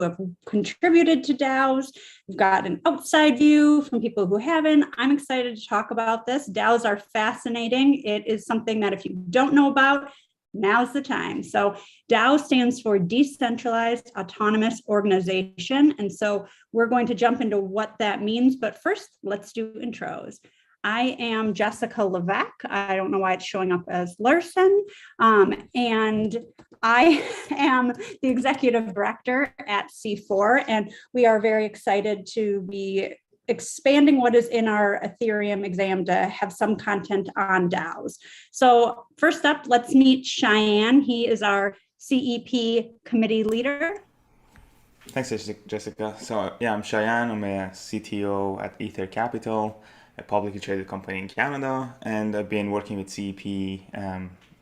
have contributed to DAOs. We've got an outside view from people who haven't. I'm excited to talk about this. DAOs are fascinating. It is something that if you don't know about, now's the time. So DAO stands for Decentralized Autonomous Organization. And so we're going to jump into what that means. But first, let's do intros. I am Jessica Levesque. I don't know why it's showing up as Larson. And I am the executive director at C4. And we are very excited to be expanding what is in our Ethereum exam to have some content on DAOs. So first up, let's meet Cheyenne. He is our CEP committee leader. Thanks, Jessica. So yeah, I'm Cheyenne. I'm a CTO at Ether Capital, a publicly traded company in Canada, and I've been working with CEP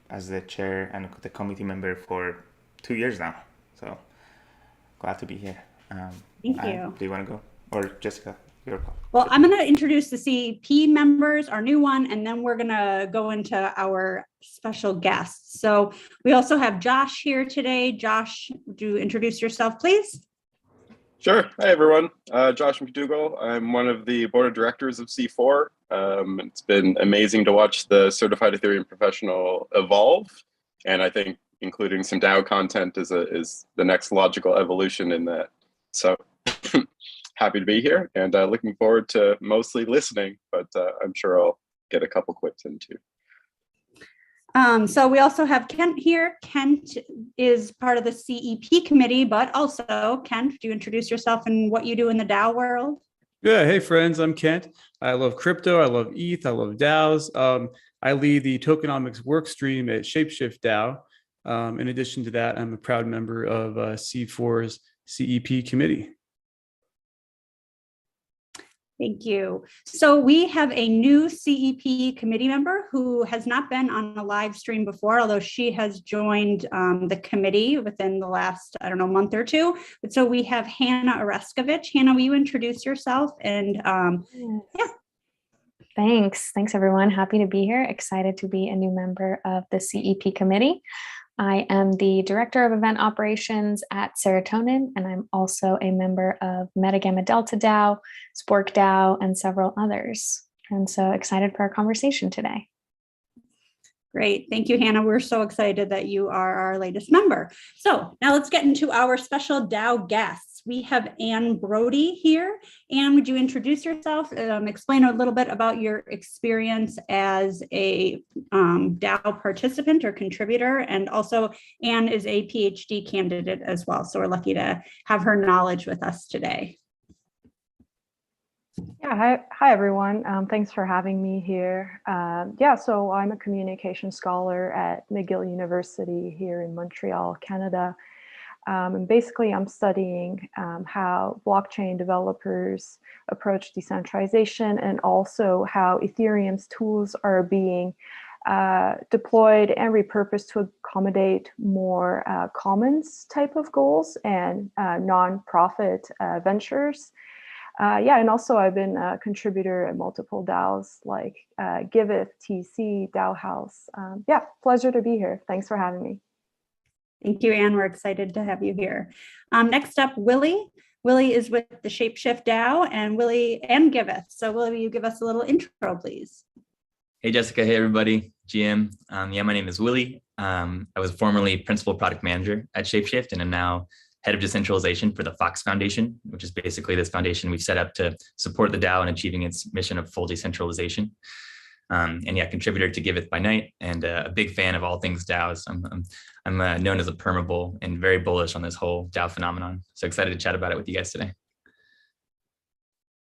as the chair and the committee member for 2 years now. So glad to be here. Thank you. Do you want to go? Or Jessica? Well, I'm going to introduce the CEP members, our new one, and then we're going to go into our special guests. So we also have Josh here today. Josh, would you introduce yourself, please? Sure. Hi, everyone. Josh McDougall. I'm one of the board of directors of C4. It's been amazing to watch the Certified Ethereum Professional evolve. And I think including some DAO content is the next logical evolution in that. So happy to be here and looking forward to mostly listening, but I'm sure I'll get a couple quips in too. So we also have Kent here. Kent is part of the CEP committee, but also, Kent, do you introduce yourself and what you do in the DAO world? Yeah, hey friends, I'm Kent. I love crypto, I love ETH, I love DAOs. I lead the Tokenomics work stream at Shapeshift DAO. In addition to that, I'm a proud member of C4's CEP committee. Thank you. So we have a new CEP committee member who has not been on a live stream before, although she has joined the committee within the last, month or two. But so we have Hannah Oreskovich. Hannah, will you introduce yourself? And yeah. Thanks, everyone. Happy to be here. Excited to be a new member of the CEP committee. I am the Director of Event Operations at Serotonin, and I'm also a member of Meta Gamma Delta DAO, Spork DAO, and several others. And so excited for our conversation today. Great. Thank you, Hannah. We're so excited that you are our latest member. So now let's get into our special DAO guests. We have Ann Brody here. Ann, would you introduce yourself, explain a little bit about your experience as a DAO participant or contributor, and also Ann is a PhD candidate as well. So we're lucky to have her knowledge with us today. Yeah, hi everyone. Thanks for having me here. So I'm a communication scholar at McGill University here in Montreal, Canada. And basically, I'm studying how blockchain developers approach decentralization and also how Ethereum's tools are being deployed and repurposed to accommodate more commons type of goals and non-profit ventures. And also I've been a contributor at multiple DAOs like Giveth, TC, DAO House. Pleasure to be here. Thanks for having me. Thank you, Ann. We're excited to have you here. Next up, Willy. Willy is with the Shapeshift DAO and Willy and Giveth. So Willy, will you give us a little intro, please? Hey, Jessica. Hey, everybody. GM. My name is Willy. I was formerly principal product manager at Shapeshift, and I'm now head of decentralization for the Fox Foundation, which is basically this foundation we've set up to support the DAO in achieving its mission of full decentralization. Contributor to Giveth by night, and a big fan of all things DAOs. I'm known as a permabull and very bullish on this whole DAO phenomenon. So excited to chat about it with you guys today.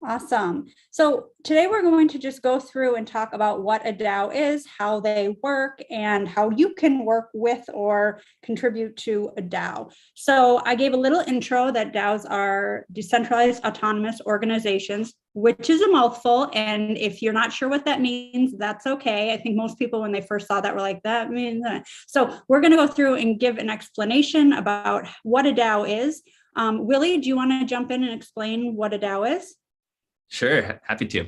Awesome. So today we're going to just go through and talk about what a DAO is, how they work, and how you can work with or contribute to a DAO. So I gave a little intro that DAOs are Decentralized Autonomous Organizations, which is a mouthful. And if you're not sure what that means, that's okay. I think most people, when they first saw that, were like, that means that. So we're going to go through and give an explanation about what a DAO is. Willy, do you want to jump in and explain what a DAO is? Sure, happy to.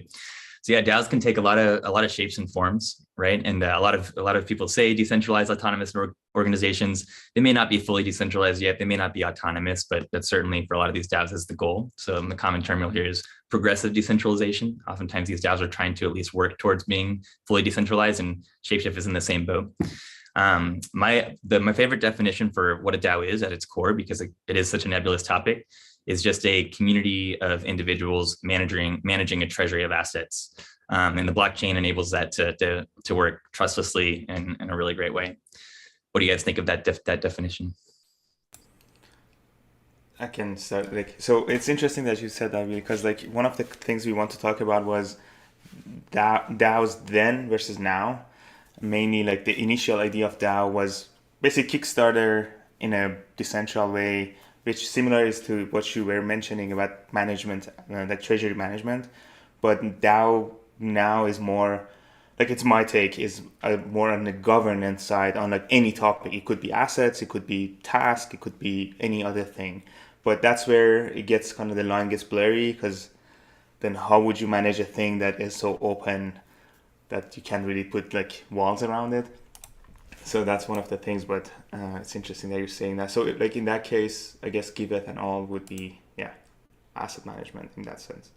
So yeah, DAOs can take a lot of shapes and forms, right? And a lot of people say decentralized autonomous organizations. They may not be fully decentralized yet. They may not be autonomous, but certainly for a lot of these DAOs is the goal. So the common term you'll hear is progressive decentralization. Oftentimes these DAOs are trying to at least work towards being fully decentralized, and Shapeshift is in the same boat. My favorite definition for what a DAO is at its core, because it is such a nebulous topic, is just a community of individuals managing a treasury of assets. And the blockchain enables that to work trustlessly in a really great way. What do you guys think of that definition? I can start. So it's interesting that you said that, because one of the things we want to talk about was DAOs then versus now. Mainly the initial idea of DAO was basically Kickstarter in a decentral way, which similar is to what you were mentioning about management, like treasury management. But DAO now is more, it's my take, is more on the governance side on any topic. It could be assets, it could be task, it could be any other thing. But that's where it gets the line gets blurry, because then how would you manage a thing that is so open that you can't really put walls around it? So that's one of the things, but it's interesting that you're saying that. So in that case, I guess Giveth and all would be, asset management in that sense.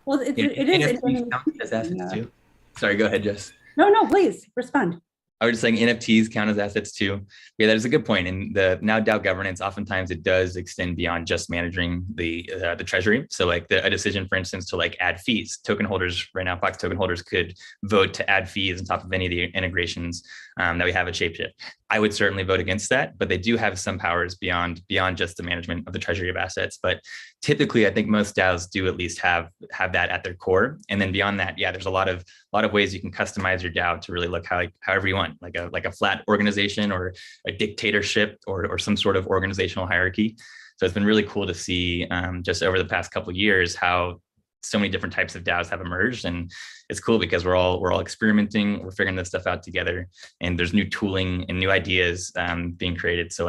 Well, it is. NFTs count as assets too. Sorry, go ahead, Jess. No, please respond. I was just saying NFTs count as assets too. Yeah, that is a good point. And the now DAO governance, oftentimes it does extend beyond just managing the treasury. So a decision, for instance, to add fees. Token holders right now, Fox token holders could vote to add fees on top of any of the integrations that we have at Shapeshift. I would certainly vote against that, but they do have some powers beyond just the management of the treasury of assets. But typically, I think most DAOs do at least have that at their core. And then beyond that, there's a lot of ways you can customize your DAO to really look however you want, like a flat organization or a dictatorship or some sort of organizational hierarchy. So it's been really cool to see just over the past couple of years how so many different types of DAOs have emerged. And it's cool because we're all experimenting, we're figuring this stuff out together, and there's new tooling and new ideas being created. So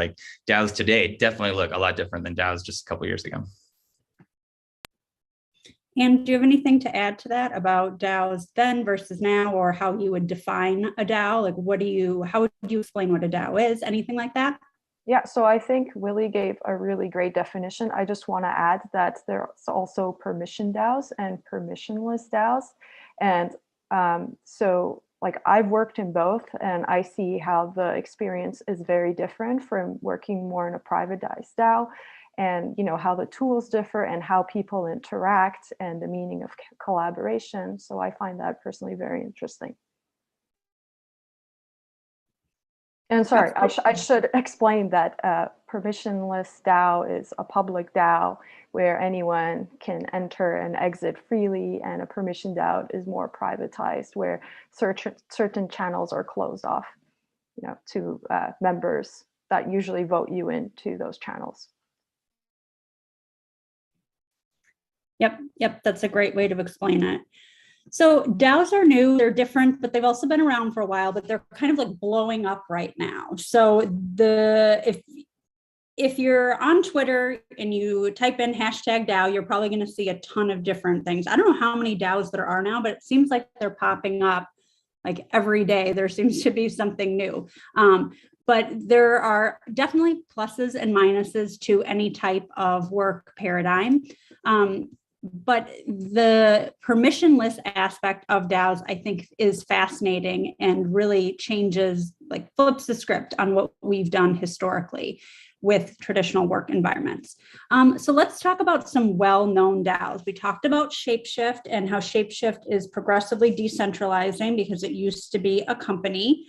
DAOs today definitely look a lot different than DAOs just a couple of years ago. And do you have anything to add to that about DAOs then versus now, or how you would define a DAO? How would you explain what a DAO is? Anything like that? Yeah, so I think Willy gave a really great definition. I just want to add that there's also permission DAOs and permissionless DAOs. And so I've worked in both, and I see how the experience is very different from working more in a privatized DAO, and how the tools differ and how people interact and the meaning of collaboration. So I find that personally very interesting. And sorry, I should explain that permissionless DAO is a public DAO where anyone can enter and exit freely, and a permission DAO is more privatized, where certain channels are closed off, to members that usually vote you into those channels. Yep, that's a great way to explain it. So DAOs are new, they're different, but they've also been around for a while, but they're kind of blowing up right now. So if you're on Twitter and you type in #DAO, you're probably going to see a ton of different things. I don't know how many DAOs there are now, but it seems like they're popping up every day. There seems to be something new. But there are definitely pluses and minuses to any type of work paradigm. But the permissionless aspect of DAOs, I think, is fascinating and really changes, flips the script on what we've done historically with traditional work environments. So let's talk about some well-known DAOs. We talked about Shapeshift and how Shapeshift is progressively decentralizing because it used to be a company.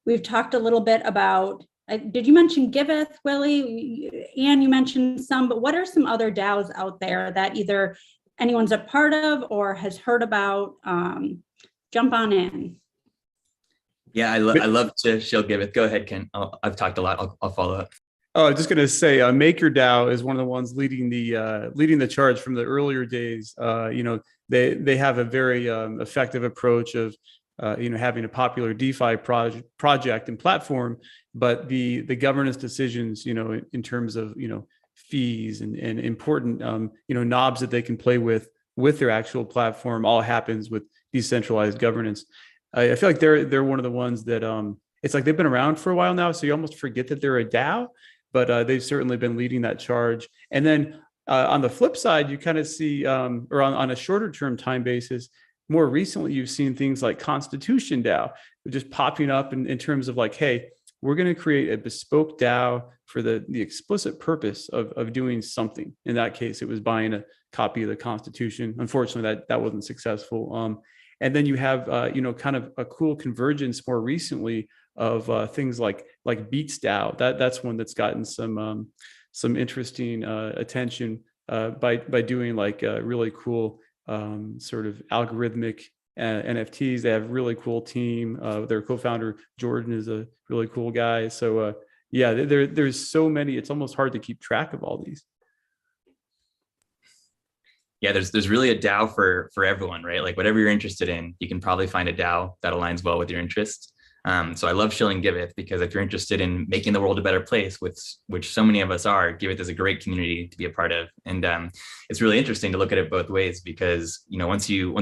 We've talked a little bit about, did you mention Giveth, Willy? Ann, you mentioned some, but what are some other DAOs out there that either anyone's a part of or has heard about? Jump on in. Yeah, I love to show Giveth. Go ahead, Ken. I've talked a lot. I'll follow up. Oh, I'm just going to say MakerDAO is one of the ones leading the charge from the earlier days. They have a very effective approach of having a popular DeFi project and platform, but the governance decisions, in terms of fees and important knobs that they can play with with their actual platform all happens with decentralized governance. I feel like they're one of the ones that it's like they've been around for a while now, so you almost forget that they're a DAO, but they've certainly been leading that charge. And then on the flip side, you kind of see, or on a shorter term time basis, more recently, you've seen things like Constitution DAO just popping up in terms of like, hey, we're going to create a bespoke DAO for the explicit purpose of doing something. In that case, it was buying a copy of the Constitution. Unfortunately, that wasn't successful. And then you have, kind of a cool convergence more recently of things like Beats DAO. That's one that's gotten some interesting attention by doing like really cool sort of algorithmic NFTs. They have a really cool team. Their co-founder Jordan is a really cool guy. So yeah, there's so many. It's almost hard to keep track of all these. Yeah, there's really a DAO for everyone, right? Like whatever you're interested in, you can probably find a DAO that aligns well with your interests. So I love shilling Giveth because if you're interested in making the world a better place, which so many of us are, Giveth is a great community to be a part of. And it's really interesting to look at it both ways because, once you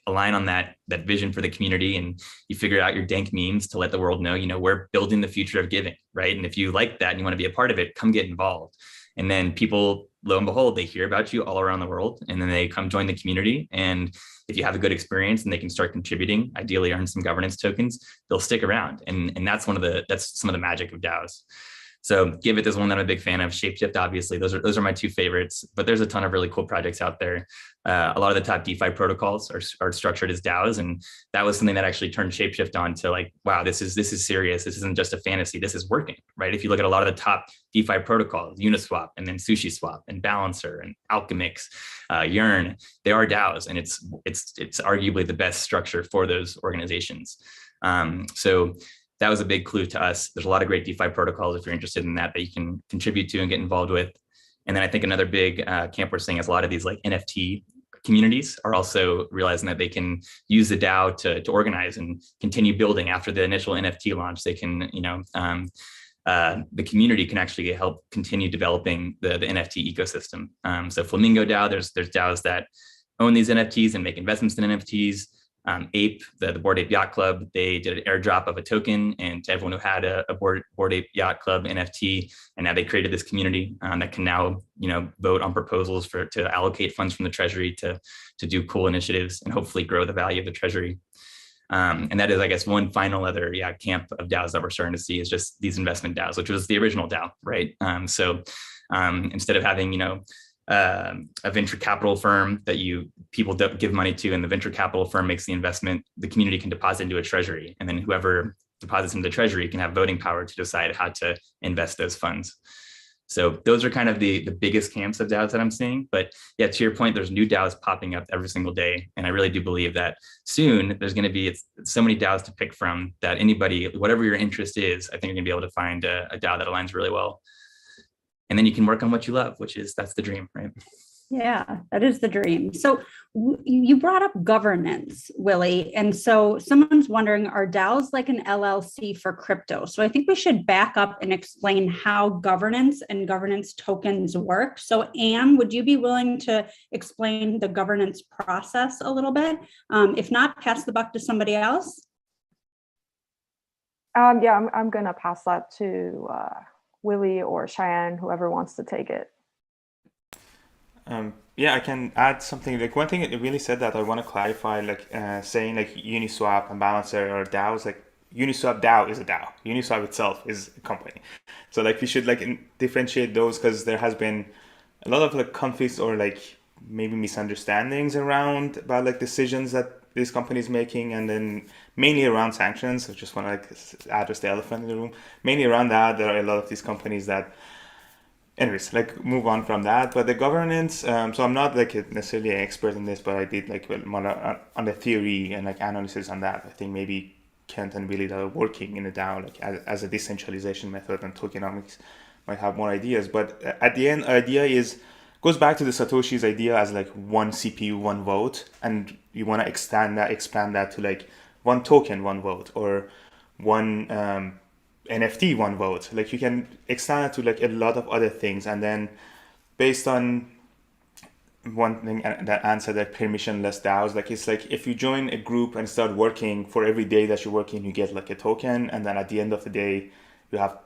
align on that vision for the community and you figure out your dank memes to let the world know, we're building the future of giving, right? And if you like that and you want to be a part of it, come get involved. And then people, lo and behold, they hear about you all around the world and then they come join the community. And if you have a good experience and they can start contributing, ideally earn some governance tokens, they'll stick around. And that's some of the magic of DAOs. So Giveth is one that I'm a big fan of. Shapeshift, obviously, those are my two favorites, but there's a ton of really cool projects out there. A lot of the top DeFi protocols are structured as DAOs. And that was something that actually turned Shapeshift on to like, wow, this is serious. This isn't just a fantasy. This is working, right? If you look at a lot of the top DeFi protocols, Uniswap and then SushiSwap and Balancer and Alchemix, Yearn, they are DAOs. And it's arguably the best structure for those organizations. So that was a big clue to us. There's a lot of great DeFi protocols if you're interested in that you can contribute to and get involved with. And then I think another big camp we're seeing is a lot of these like NFT communities are also realizing that they can use the DAO to organize and continue building after the initial NFT launch. They can, the community can actually help continue developing the NFT ecosystem. So Flamingo DAO, there's DAOs that own these NFTs and make investments in NFTs. Ape, the Bored Ape Yacht Club, they did an airdrop of a token and to everyone who had a Bored Ape Yacht Club NFT, and now they created this community that can now vote on proposals to allocate funds from the treasury to do cool initiatives and hopefully grow the value of the treasury. And that is, I guess, one final other camp of DAOs that we're starting to see is just these investment DAOs, which was the original DAO, right? So instead of having a venture capital firm that people give money to, and the venture capital firm makes the investment, the community can deposit into a treasury, and then whoever deposits into the treasury can have voting power to decide how to invest those funds. So those are kind of the biggest camps of DAOs that I'm seeing. But yeah, to your point, there's new DAOs popping up every single day. And I really do believe that soon there's going to be so many DAOs to pick from that anybody, whatever your interest is, I think you're going to be able to find a DAO that aligns really well. And then you can work on what you love, that's the dream, right? Yeah, that is the dream. So you brought up governance, Willy. And so someone's wondering, are DAOs like an LLC for crypto? So I think we should back up and explain how governance and governance tokens work. So Ann, would you be willing to explain the governance process a little bit? If not, pass the buck to somebody else. Yeah, I'm going to pass that to Willy or Cheyenne, whoever wants to take it. Yeah, I can add something. Like one thing it really said that I want to clarify, like saying like Uniswap and Balancer or DAOs, like Uniswap DAO is a DAO. Uniswap itself is a company. So like we should like differentiate those because there has been a lot of like conflicts or like maybe misunderstandings around about like decisions that these companies making, and then mainly around sanctions. I just want to like address the elephant in the room. Mainly around that, there are a lot of these companies that, anyways, like move on from that. But the governance, so I'm not like necessarily an expert in this, but I did like on the theory and like analysis on that. I think maybe Kent and Willy that are working in the DAO like as a decentralization method, and Tokenomics might have more ideas. But at the end, idea goes back to the Satoshi's idea as like one CPU, one vote, and you want to expand that to like one token, one vote, or one NFT, one vote. Like you can extend it to like a lot of other things, and then based on one thing that Ann said, like permissionless DAOs, like it's like if you join a group and start working, for every day that you're working, you get like a token, and then at the end of the day, you have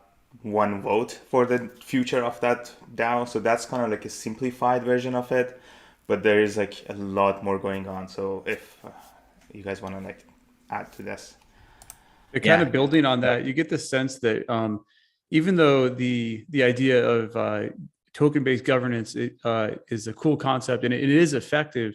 one vote for the future of that DAO. So that's kind of like a simplified version of it, but there is like a lot more going on. So if you guys want to like add to this. Kind of building on that, you get the sense that even though the idea of token-based governance is a cool concept and it is effective,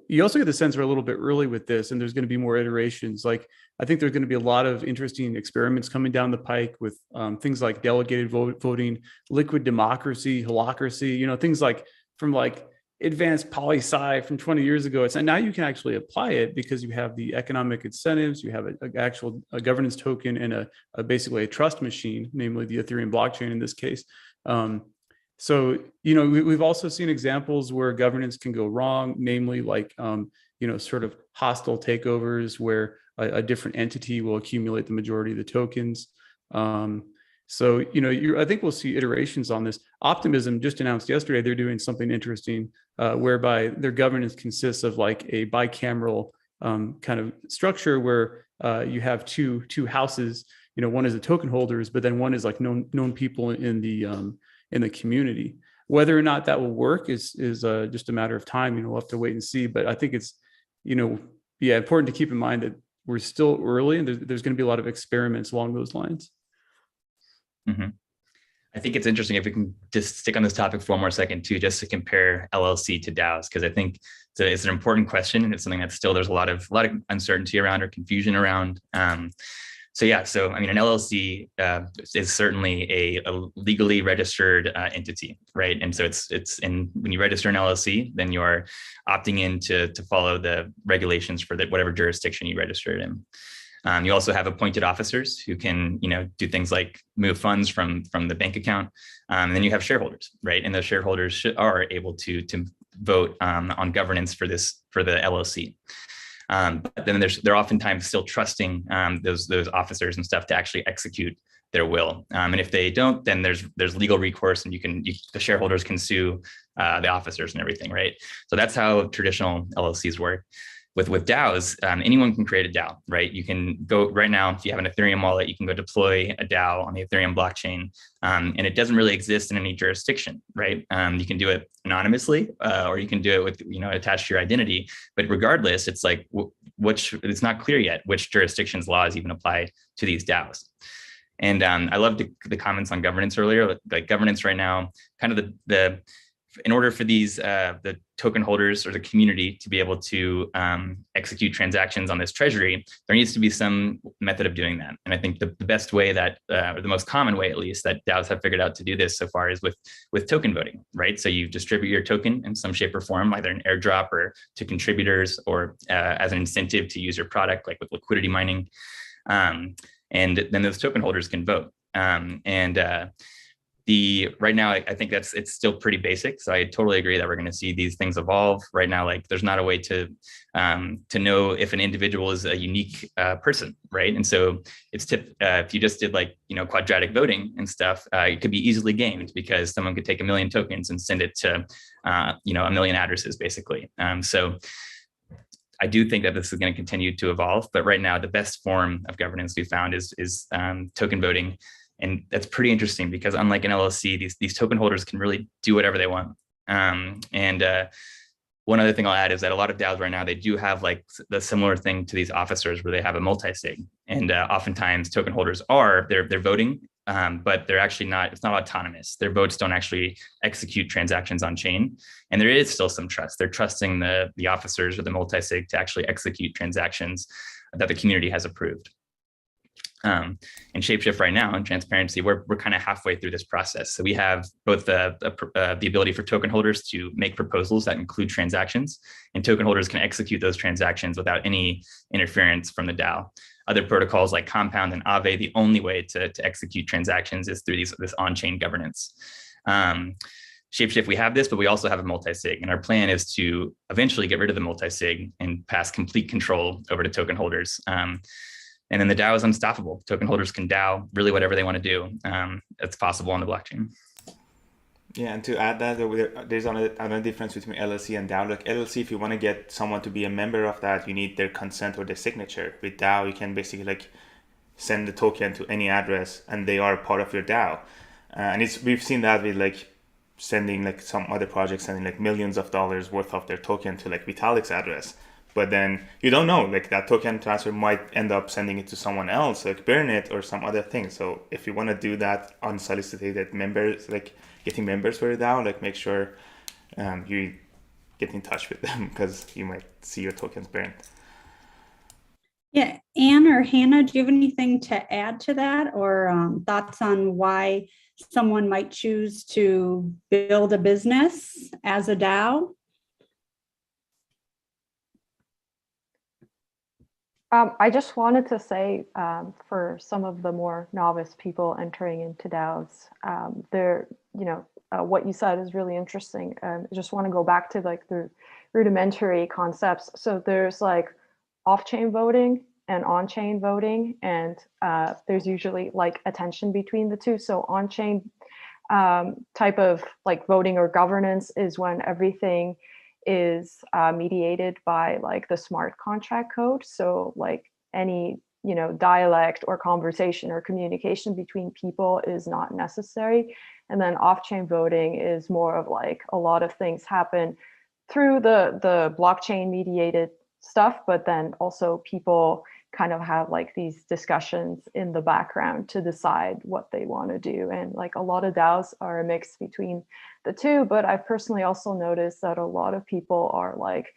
you also get the sense we're a little bit early with this, and there's going to be more iterations. Like I think there's going to be a lot of interesting experiments coming down the pike with things like delegated voting, liquid democracy, holacracy, things like from like advanced poli-sci from 20 years ago. It's now you can actually apply it because you have the economic incentives, you have an actual governance token and basically a trust machine, namely the Ethereum blockchain in this case. So, we've also seen examples where governance can go wrong, namely like, sort of hostile takeovers where a different entity will accumulate the majority of the tokens. So, I think we'll see iterations on this. Optimism just announced yesterday, they're doing something interesting whereby their governance consists of like a bicameral kind of structure where you have two houses, one is the token holders, but then one is like known people in the community. Whether or not that will work is just a matter of time. We'll have to wait and see. But I think it's, important to keep in mind that we're still early and there's going to be a lot of experiments along those lines. Mm-hmm. I think it's interesting if we can just stick on this topic for one more second too, just to compare LLC to DAOs, because I think it's an important question and it's something that still there's a lot of uncertainty around or confusion around. So I mean, an LLC is certainly a legally registered entity, right? And so when you register an LLC, then you are opting in to follow the regulations for whatever jurisdiction you registered in. You also have appointed officers who can, do things like move funds from the bank account. And then you have shareholders, right? And those shareholders are able to vote on governance for the LLC. But then they're oftentimes still trusting those officers and stuff to actually execute their will. And if they don't, then there's legal recourse, and the shareholders can sue the officers and everything, right? So that's how traditional LLCs work. With DAOs, anyone can create a DAO, right? You can go right now, if you have an Ethereum wallet, you can go deploy a DAO on the Ethereum blockchain, and it doesn't really exist in any jurisdiction, right? You can do it anonymously, or you can do it with, attached to your identity. But regardless, it's like it's not clear yet which jurisdiction's laws even apply to these DAOs. And I love the comments on governance earlier. Like governance right now, kind of in order for these the token holders or the community to be able to execute transactions on this treasury, there needs to be some method of doing that. And I think the best way or the most common way, at least, that DAOs have figured out to do this so far is with token voting, right? So you distribute your token in some shape or form, either an airdrop or to contributors, or as an incentive to use your product, like with liquidity mining. And then those token holders can vote. Right now, I think it's still pretty basic. So I totally agree that we're going to see these things evolve. Right now, like there's not a way to know if an individual is a unique person, right? And so if you just did quadratic voting and stuff, it could be easily gamed because someone could take 1 million tokens and send it to 1 million addresses, basically. So I do think that this is going to continue to evolve. But right now, the best form of governance we found is token voting. And that's pretty interesting because unlike an LLC, these token holders can really do whatever they want. One other thing I'll add is that a lot of DAOs right now, they do have like the similar thing to these officers where they have a multi-sig. And oftentimes token holders they're voting, but they're actually it's not autonomous. Their votes don't actually execute transactions on chain. And there is still some trust. They're trusting the officers or the multi-sig to actually execute transactions that the community has approved. And Shapeshift right now, in transparency, we're kind of halfway through this process. So we have both the ability for token holders to make proposals that include transactions, and token holders can execute those transactions without any interference from the DAO. Other protocols like Compound and Aave, the only way to execute transactions is through this on-chain governance. Shapeshift, we have this, but we also have a multi-sig, and our plan is to eventually get rid of the multi-sig and pass complete control over to token holders. And then the DAO is unstoppable. Token holders can DAO really whatever they want to do. It's possible on the blockchain. Yeah, and to add that, there's another difference between LLC and DAO. Like LLC, if you want to get someone to be a member of that, you need their consent or their signature. With DAO, you can basically like send the token to any address, and they are part of your DAO. And we've seen that with like sending like some other projects sending like millions of dollars worth of their token to like Vitalik's address. But then you don't know, like that token transfer might end up sending it to someone else, like burn it or some other thing. So if you want to do that unsolicited members, like getting members for your DAO, like make sure you get in touch with them because you might see your tokens burned. Yeah, Anne or Hannah, do you have anything to add to that, or thoughts on why someone might choose to build a business as a DAO? I just wanted to say, for some of the more novice people entering into DAOs, what you said is really interesting. I just want to go back to like the rudimentary concepts. So there's like off-chain voting and on-chain voting, and there's usually like a tension between the two. So on-chain type of like voting or governance is when everything is mediated by like the smart contract code. So like any dialect or conversation or communication between people is not necessary. And then off-chain voting is more of like a lot of things happen through the blockchain mediated stuff, but then also people kind of have like these discussions in the background to decide what they want to do. And like a lot of DAOs are a mix between the two, but I've personally also noticed that a lot of people are like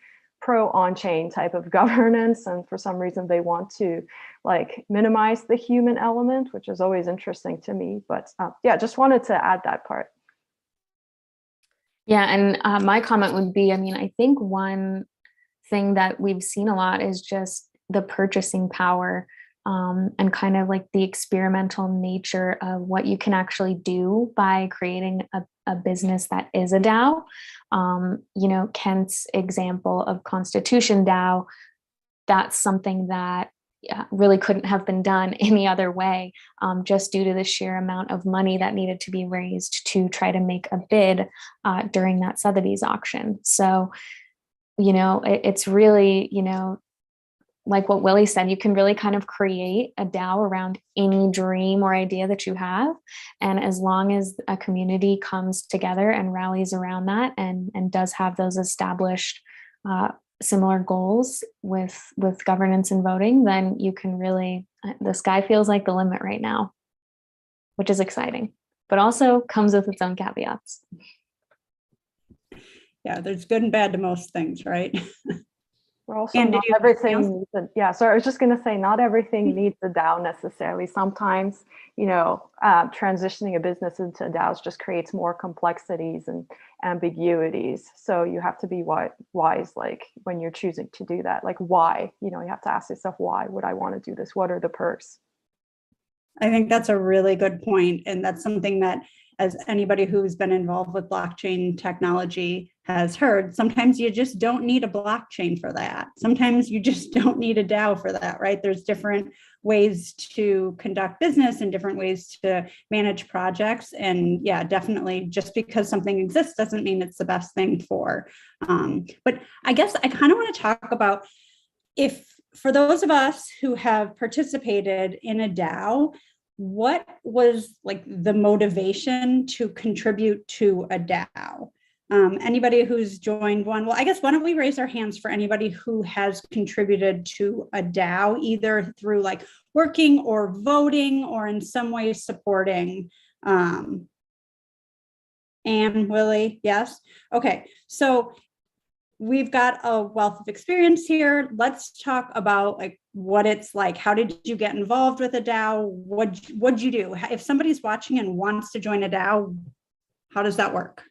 pro on-chain type of governance, and for some reason they want to like minimize the human element, which is always interesting to me. But yeah, just wanted to add that part. Yeah, and my comment would be, I mean, I think one thing that we've seen a lot is just the purchasing power and kind of like the experimental nature of what you can actually do by creating a business that is a DAO. Kent's example of Constitution DAO, that's something that really couldn't have been done any other way, just due to the sheer amount of money that needed to be raised to try to make a bid during that Sotheby's auction. So, it's really, like what Willy said, you can really kind of create a DAO around any dream or idea that you have. And as long as a community comes together and rallies around that and does have those established similar goals with governance and voting, then you can really, the sky feels like the limit right now, which is exciting, but also comes with its own caveats. Yeah, there's good and bad to most things, right? We're also not everything needs yeah, so I was just going to say, not everything needs a DAO necessarily. Sometimes, transitioning a business into DAOs just creates more complexities and ambiguities. So you have to be wise, like when you're choosing to do that, like why, you have to ask yourself, why would I want to do this? What are the perks? I think that's a really good point. And that's something that, as anybody who's been involved with blockchain technology has heard, sometimes you just don't need a blockchain for that. Sometimes you just don't need a DAO for that, right? There's different ways to conduct business and different ways to manage projects. And yeah, definitely just because something exists doesn't mean it's the best thing for. But I guess I kind of want to talk about, if for those of us who have participated in a DAO, what was like the motivation to contribute to a DAO? Anybody who's joined one? Well, I guess why don't we raise our hands for anybody who has contributed to a DAO, either through like working or voting or in some way supporting. Anne, Willy, yes? Okay, so we've got a wealth of experience here. Let's talk about like what it's like. How did you get involved with a DAO? What'd you do? If somebody's watching and wants to join a DAO, how does that work?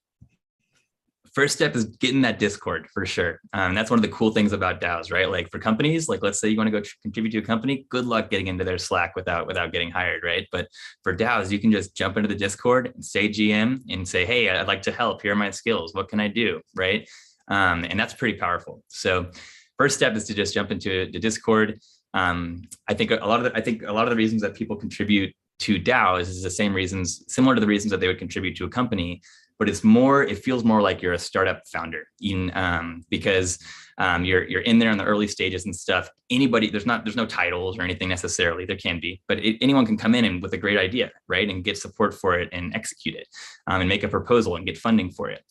First step is getting that Discord for sure. That's one of the cool things about DAOs, right? Like for companies, like let's say you want to go contribute to a company, good luck getting into their Slack without getting hired, right? But for DAOs, you can just jump into the Discord and say GM and say, hey, I'd like to help. Here are my skills. What can I do, right? And that's pretty powerful. So first step is to just jump into the Discord. I think a lot of the reasons that people contribute to DAOs is the same reasons, similar to the reasons that they would contribute to a company. but it feels more like you're a startup founder, because you're in there in the early stages and stuff. Anybody, there's no titles or anything necessarily. There can be, but anyone can come in and with a great idea, right, and get support for it and execute it, and make a proposal and get funding for it.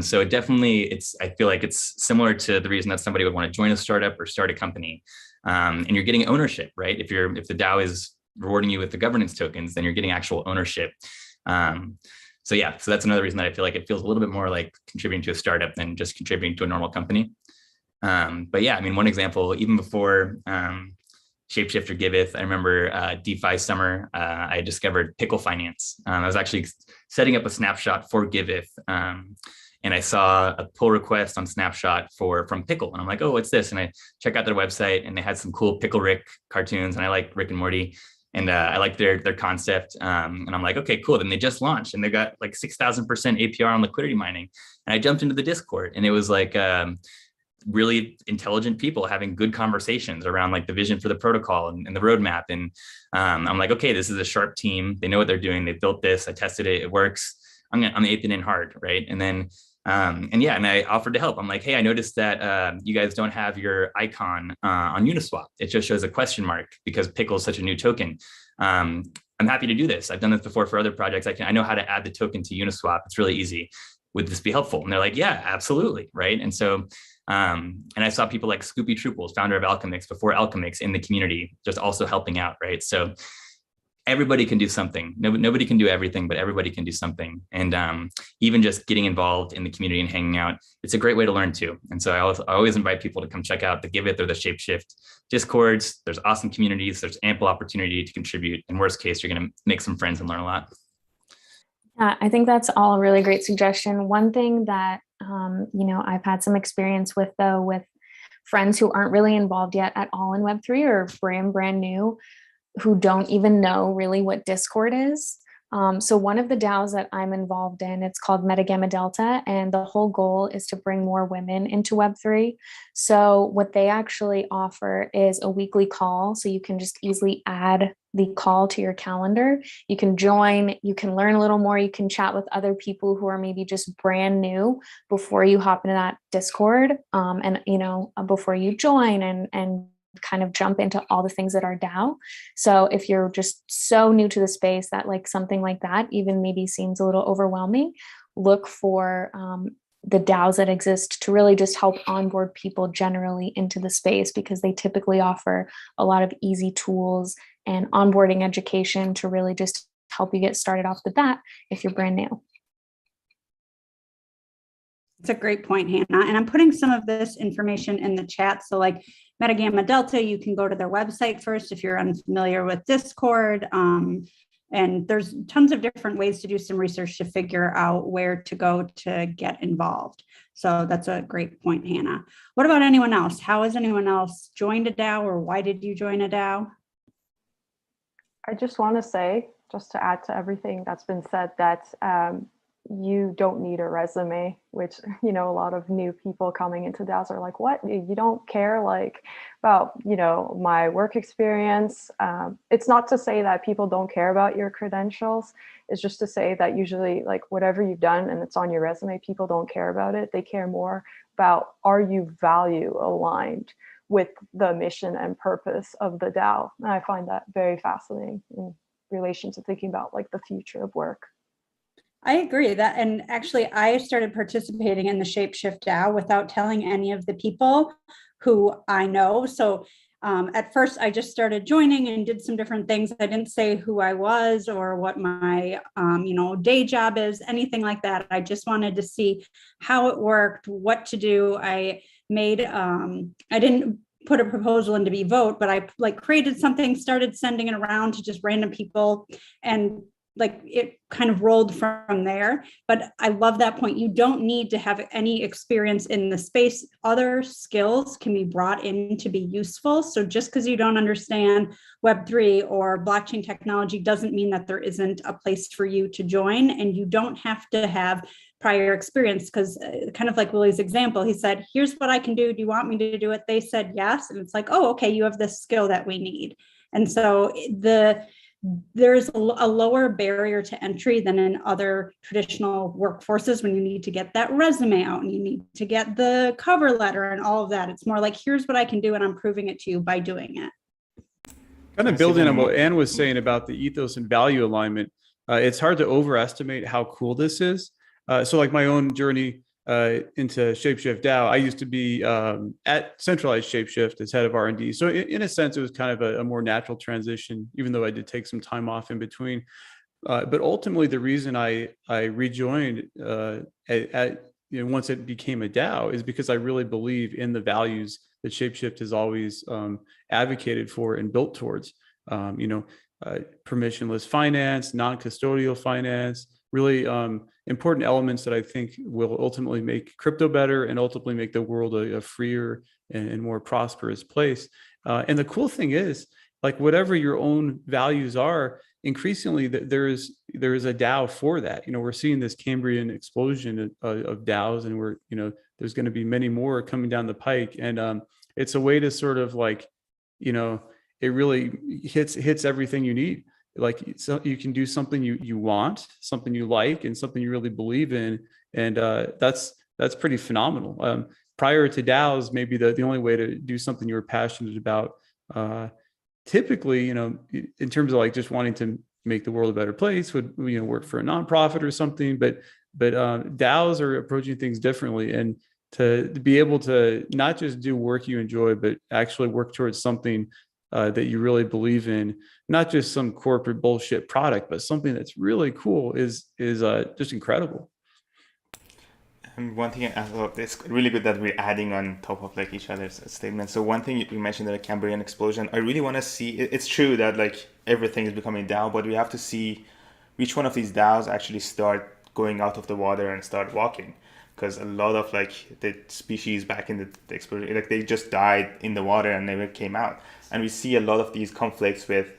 So it definitely, I feel like it's similar to the reason that somebody would want to join a startup or start a company, and you're getting ownership, right? If the DAO is rewarding you with the governance tokens, then you're getting actual ownership. So that's another reason that I feel like it feels a little bit more like contributing to a startup than just contributing to a normal company. But yeah, I mean, one example, even before Shapeshift or Giveth, I remember DeFi summer, I discovered Pickle Finance. I was actually setting up a snapshot for Giveth, and I saw a pull request on Snapshot from Pickle, and I'm like, oh, what's this? And I check out their website, and they had some cool Pickle Rick cartoons, and I like Rick and Morty. And I like their concept. And I'm like, okay, cool. Then they just launched and they got like 6,000% APR on liquidity mining. And I jumped into the Discord, and it was like really intelligent people having good conversations around like the vision for the protocol and the roadmap. And I'm like, okay, this is a sharp team. They know what they're doing. They built this. I tested it. It works. I'm aping in hard, right? And then and I offered to help. I'm like, hey, I noticed that you guys don't have your icon on Uniswap. It just shows a question mark because Pickle is such a new token. I'm happy to do this. I've done this before for other projects. I know how to add the token to Uniswap. It's really easy. Would this be helpful? And they're like, yeah, absolutely, right? And so, and I saw people like Scoopy Trooples, founder of Alchemix, before Alchemix, in the community, just also helping out, right? So everybody can do something. Nobody can do everything, but everybody can do something. And even just getting involved in the community and hanging out, it's a great way to learn too. And so I always invite people to come check out the Giveth or the Shapeshift Discords. There's awesome communities. There's ample opportunity to contribute. In worst case, you're going to make some friends and learn a lot. I think that's all a really great suggestion. One thing that, I've had some experience with, though, with friends who aren't really involved yet at all in Web3 or brand new, who don't even know really what Discord is. So one of the DAOs that I'm involved in, it's called Metagamma Delta, and the whole goal is to bring more women into Web3. So what they actually offer is a weekly call. So you can just easily add the call to your calendar. You can join, you can learn a little more, you can chat with other people who are maybe just brand new before you hop into that Discord, before you join and kind of jump into all the things that are DAO. So if you're just so new to the space that like something like that even maybe seems a little overwhelming, look for the DAOs that exist to really just help onboard people generally into the space, because they typically offer a lot of easy tools and onboarding education to really just help you get started off the bat if you're brand new. It's a great point, Hannah. And I'm putting some of this information in the chat. So like Metagamma Delta, you can go to their website first if you're unfamiliar with Discord. And there's tons of different ways to do some research to figure out where to go to get involved. So that's a great point, Hannah. What about anyone else? How has anyone else joined a DAO, or why did you join a DAO? I just want to say, just to add to everything that's been said, that you don't need a resume, which, a lot of new people coming into DAOs are like, what? You don't care like about, my work experience. It's not to say that people don't care about your credentials. It's just to say that usually like whatever you've done and it's on your resume, people don't care about it. They care more about, are you value aligned with the mission and purpose of the DAO? And I find that very fascinating in relation to thinking about like the future of work. I agree that, and actually I started participating in the Shapeshift DAO without telling any of the people who I know. So at first I just started joining and did some different things. I didn't say who I was or what my day job is, anything like that. I just wanted to see how it worked, what to do. I didn't put a proposal in to be vote, but I like created something, started sending it around to just random people, and like it kind of rolled from there. But I love that point. You don't need to have any experience in the space. Other skills can be brought in to be useful. So just because you don't understand Web3 or blockchain technology doesn't mean that there isn't a place for you to join. And you don't have to have prior experience, because kind of like Willy's example, he said, here's what I can do. Do you want me to do it? They said yes. And it's like, oh, okay, you have this skill that we need. And so there's a lower barrier to entry than in other traditional workforces when you need to get that resume out and you need to get the cover letter and all of that. It's more like, here's what I can do and I'm proving it to you by doing it. Kind of building on what Ann was saying about the ethos and value alignment, it's hard to overestimate how cool this is. So like my own journey into Shapeshift DAO, I used to be at Centralized Shapeshift as head of R&D. So in a sense, it was kind of a more natural transition, even though I did take some time off in between. But ultimately, the reason I rejoined once it became a DAO is because I really believe in the values that Shapeshift has always advocated for and built towards. Permissionless finance, non-custodial finance, really important elements that I think will ultimately make crypto better and ultimately make the world a freer and more prosperous place. And the cool thing is, like, whatever your own values are, increasingly there is a DAO for that. We're seeing this Cambrian explosion of DAOs, and there's going to be many more coming down the pike. And it's a way to sort of like, it really hits everything you need. Like, so you can do something you want, something you like, and something you really believe in, and that's pretty phenomenal. Prior to DAOs, maybe the only way to do something you were passionate about, typically, in terms of like just wanting to make the world a better place, would work for a nonprofit or something. But DAOs are approaching things differently, and to be able to not just do work you enjoy, but actually work towards something that you really believe in, not just some corporate bullshit product, but something that's really cool is just incredible. And one thing I thought it's really good that we're adding on top of like each other's statements. So one thing you mentioned, the Cambrian explosion, I really want to see, it's true that like everything is becoming DAO, but we have to see which one of these DAOs actually start going out of the water and start walking. Because a lot of like the species back in the explosion, like they just died in the water and never came out. And we see a lot of these conflicts with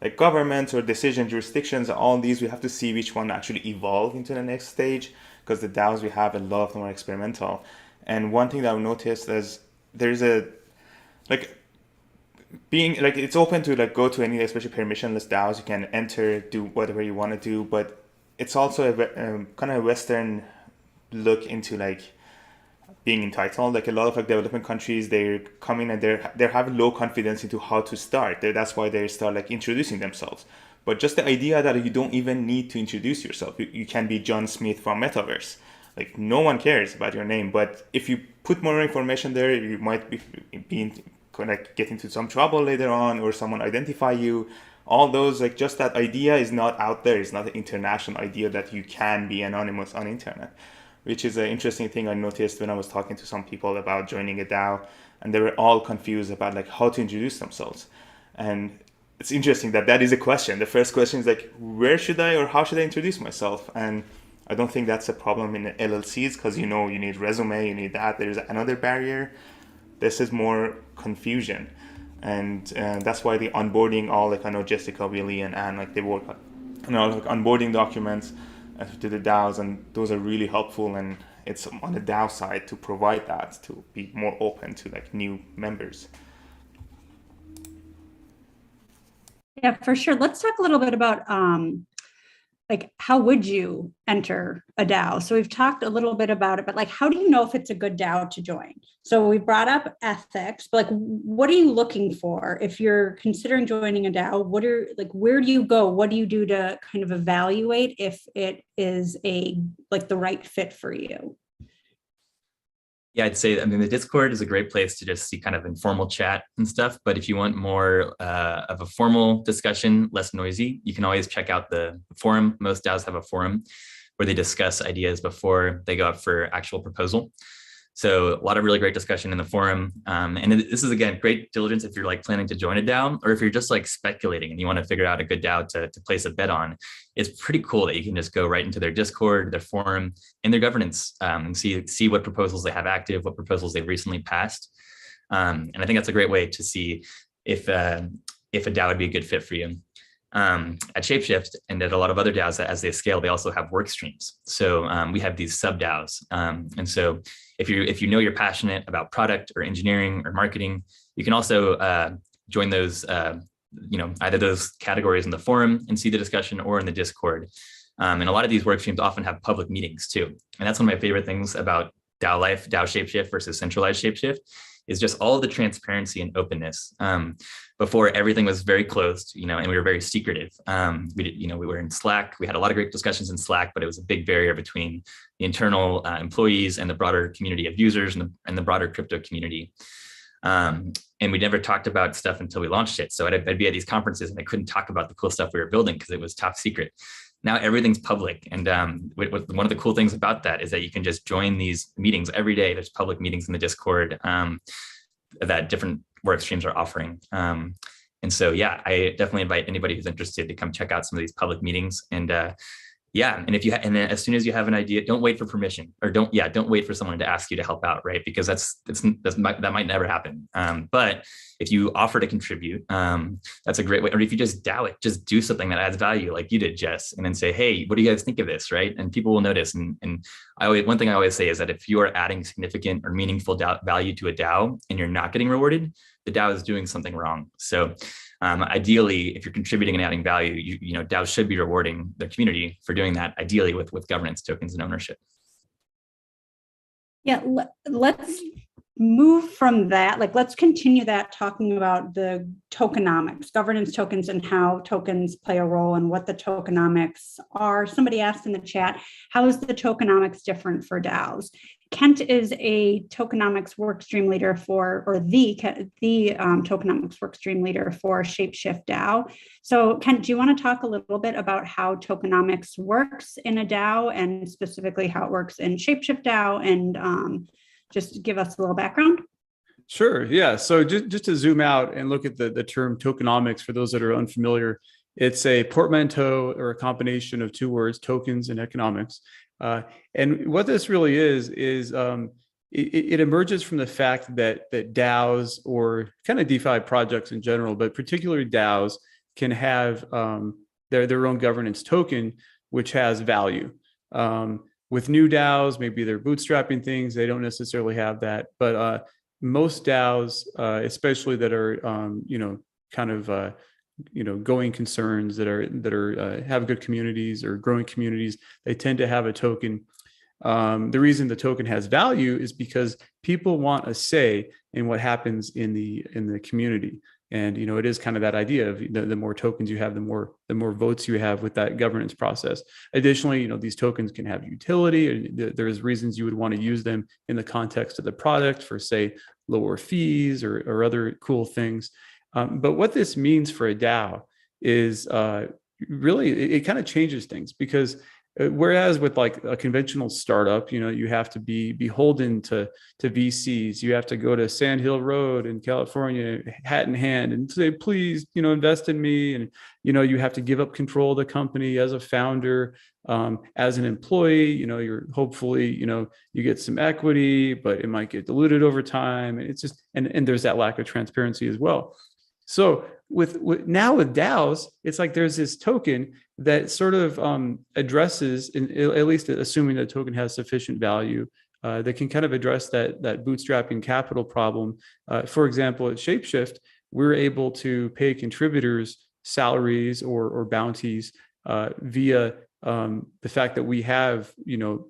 like governments or decision jurisdictions. All these, we have to see which one actually evolve into the next stage. Because the DAOs we have, a lot of them are experimental. And one thing that I've noticed is there's a like being like it's open to like go to any, especially permissionless DAOs. You can enter, do whatever you want to do, but it's also a kind of Western look into like being entitled. Like a lot of like developing countries, they're coming and they have low confidence into how to start. That's why they start like introducing themselves. But just the idea that you don't even need to introduce yourself. You can be John Smith from Metaverse. Like no one cares about your name. But if you put more information there, you might get into some trouble later on, or someone identify you. All those, like just that idea is not out there. It's not an international idea that you can be anonymous on internet. Which is an interesting thing I noticed when I was talking to some people about joining a DAO, and they were all confused about like how to introduce themselves. And it's interesting that is a question. The first question is like, where should I or how should I introduce myself? And I don't think that's a problem in LLCs because you need resume, you need that. There's another barrier. This is more confusion, and that's why the onboarding, all like I know Jessica, Willy, and Ann, like they work on like onboarding documents to the DAOs, and those are really helpful, and it's on the DAO side to provide that, to be more open to like new members. Yeah, for sure. Let's talk a little bit about like how would you enter a DAO? So we've talked a little bit about it, but like how do you know if it's a good DAO to join? So we brought up ethics, but like what are you looking for if you're considering joining a DAO? Where do you go? What do you do to kind of evaluate if it is the right fit for you? Yeah, I'd say, the Discord is a great place to just see kind of informal chat and stuff. But if you want more of a formal discussion, less noisy, you can always check out the forum. Most DAOs have a forum where they discuss ideas before they go up for actual proposal. So a lot of really great discussion in the forum. And this is, again, great diligence if you're like planning to join a DAO, or if you're just like speculating and you want to figure out a good DAO to place a bet on. It's pretty cool that you can just go right into their Discord, their forum, and their governance, and see what proposals they have active, what proposals they've recently passed. And I think that's a great way to see if a DAO would be a good fit for you. At Shapeshift and at a lot of other DAOs, as they scale, they also have work streams. So we have these sub DAOs. And so if you know you're passionate about product or engineering or marketing, you can also join those either those categories in the forum and see the discussion or in the Discord. And a lot of these work streams often have public meetings too. And that's one of my favorite things about DAO life, DAO Shapeshift versus centralized Shapeshift, is just all the transparency and openness. Before, everything was very closed, and we were very secretive. We were in Slack. We had a lot of great discussions in Slack, but it was a big barrier between the internal employees and the broader community of users and the broader crypto community. And we never talked about stuff until we launched it. So I'd be at these conferences and I couldn't talk about the cool stuff we were building because it was top secret. Now everything's public. And one of the cool things about that is that you can just join these meetings every day. There's public meetings in the Discord that different work streams are offering. And so, yeah, I definitely invite anybody who's interested to come check out some of these public meetings. And and if and then as soon as you have an idea, don't wait for permission, or don't wait for someone to ask you to help out, right? Because that might never happen. But if you offer to contribute, that's a great way. Or if you just DAO it, just do something that adds value, like you did, Jess, and then say, hey, what do you guys think of this, right? And people will notice. And one thing I always say is that if you are adding significant or meaningful value to a DAO and you're not getting rewarded, the DAO is doing something wrong. So ideally, if you're contributing and adding value, DAOs should be rewarding their community for doing that, ideally with governance tokens and ownership. Yeah, let's move from that. Let's continue that, talking about the tokenomics, governance tokens, and how tokens play a role and what the tokenomics are. Somebody asked in the chat, how is the tokenomics different for DAOs? Kent is a tokenomics workstream leader the tokenomics workstream leader for Shapeshift DAO. So Kent, do you want to talk a little bit about how tokenomics works in a DAO, and specifically how it works in Shapeshift DAO, and just give us a little background? Sure, yeah. So just to zoom out and look at the term tokenomics, for those that are unfamiliar, it's a portmanteau or a combination of two words, tokens and economics. And what this really is it emerges from the fact that DAOs, or kind of DeFi projects in general, but particularly DAOs, can have their own governance token, which has value. With new DAOs, maybe they're bootstrapping things, they don't necessarily have that. But most DAOs, especially that are going concerns, that are have good communities or growing communities, they tend to have a token. The reason the token has value is because people want a say in what happens in the community. And it is kind of that idea of the more tokens you have, the more votes you have with that governance process. Additionally, these tokens can have utility. There's reasons you would want to use them in the context of the product for, say, lower fees or other cool things. But what this means for a DAO is really it kind of changes things, because whereas with like a conventional startup, you have to be beholden to VCs. You have to go to Sand Hill Road in California, hat in hand, and say, please, invest in me. And, you have to give up control of the company as a founder. As an employee, you're hopefully, you get some equity, but it might get diluted over time. And it's just, and there's that lack of transparency as well. So with DAOs, it's like there's this token that sort of addresses, at least assuming the token has sufficient value, that can kind of address that bootstrapping capital problem. For example, at Shapeshift, we're able to pay contributors salaries or bounties via the fact that we have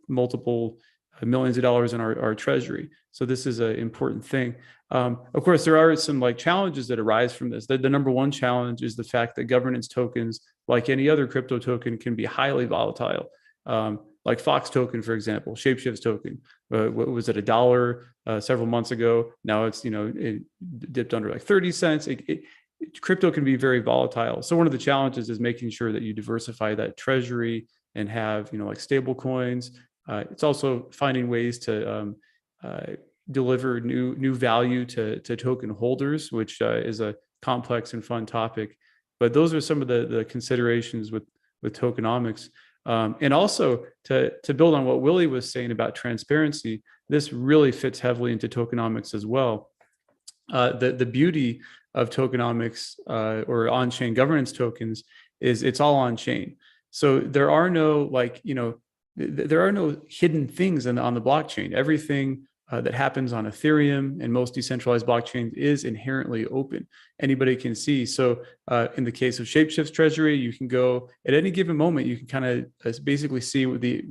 multiple millions of dollars in our treasury. So this is an important thing. Of course, there are some challenges that arise from this. The number one challenge is the fact that governance tokens, like any other crypto token, can be highly volatile. Like Fox token, for example, Shapeshift's token. What was it, $1 several months ago? Now it's it dipped under like 30 cents. Crypto can be very volatile. So one of the challenges is making sure that you diversify that treasury and have like stable coins. It's also finding ways to deliver new value to token holders, which is a complex and fun topic. But those are some of the considerations with tokenomics. And also to build on what Willy was saying about transparency, this really fits heavily into tokenomics as well. The beauty of tokenomics or on-chain governance tokens is it's all on-chain. So there are no there are no hidden things on the blockchain. Everything that happens on Ethereum and most decentralized blockchains is inherently open. Anybody can see. So in the case of Shapeshift's treasury, you can go at any given moment, you can kind of basically see what the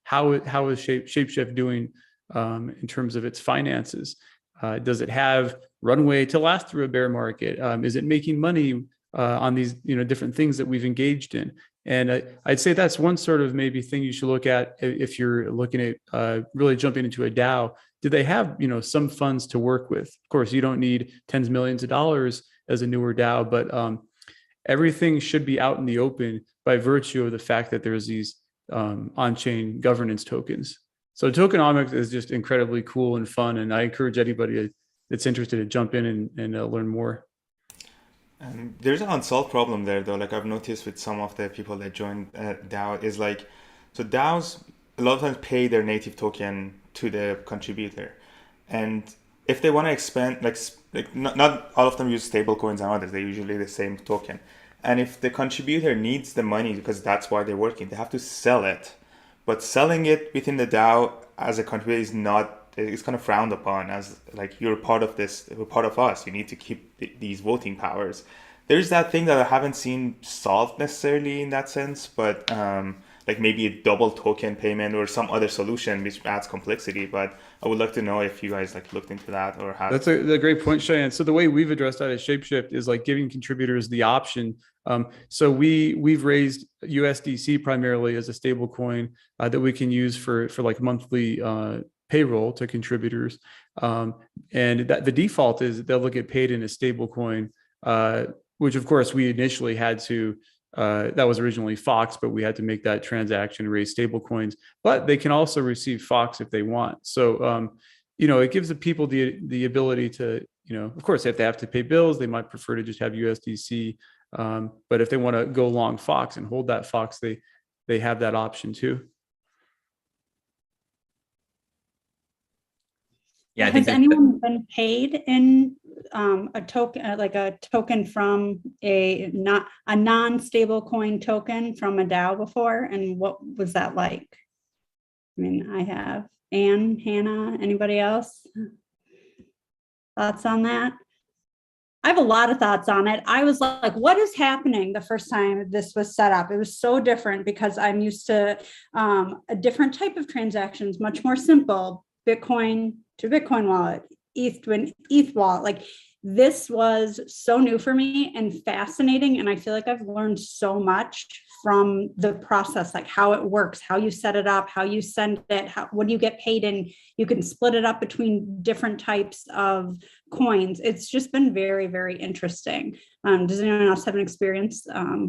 how is Shapeshift doing in terms of its finances. Does it have runway to last through a bear market? Is it making money on these different things that we've engaged in? And I'd say that's one sort of maybe thing you should look at if you're looking at really jumping into a DAO. Do they have some funds to work with? Of course, you don't need tens of millions of dollars as a newer DAO, but everything should be out in the open by virtue of the fact that there's these on-chain governance tokens. So tokenomics is just incredibly cool and fun, and I encourage anybody that's interested to jump in and learn more. There's an unsolved problem there, though. Like I've noticed with some of the people that joined DAO is like, so DAOs a lot of times pay their native token to the contributor, and if they want to expand, like not all of them use stable coins and others. They're usually the same token, and if the contributor needs the money because that's why they're working, they have to sell it. But selling it within the DAO as a contributor is not. It's kind of frowned upon as like you're part of this, you're part of us. You need to keep these voting powers. There's that thing that I haven't seen solved necessarily in that sense, but like maybe a double token payment or some other solution which adds complexity. But I would like to know if you guys like looked into that or have. That's a great point, Cheyenne. So the way we've addressed that at Shapeshift is like giving contributors the option. So we've raised USDC primarily as a stable coin that we can use for like monthly payroll to contributors, and that the default is they'll get paid in a stable coin, which of course we initially had to. That was originally Fox, but we had to make that transaction, raise stable coins. But they can also receive Fox if they want. So it gives the people the ability to of course if they have to pay bills, they might prefer to just have USDC. But if they want to go long Fox and hold that Fox, they have that option too. Yeah, has anyone been paid in a token, like a token from a non-stable coin token from a DAO before? And what was that like? I mean, I have. Ann, Hannah, anybody else? Thoughts on that? I have a lot of thoughts on it. I was like, what is happening the first time this was set up? It was so different because I'm used to a different type of transactions, much more simple, Bitcoin to Bitcoin wallet, ETH to an ETH wallet. Like this was so new for me and fascinating. And I feel like I've learned so much from the process, like how it works, how you set it up, how you send it, what do you get paid in? You can split it up between different types of coins. It's just been very, very interesting. Does anyone else have an experience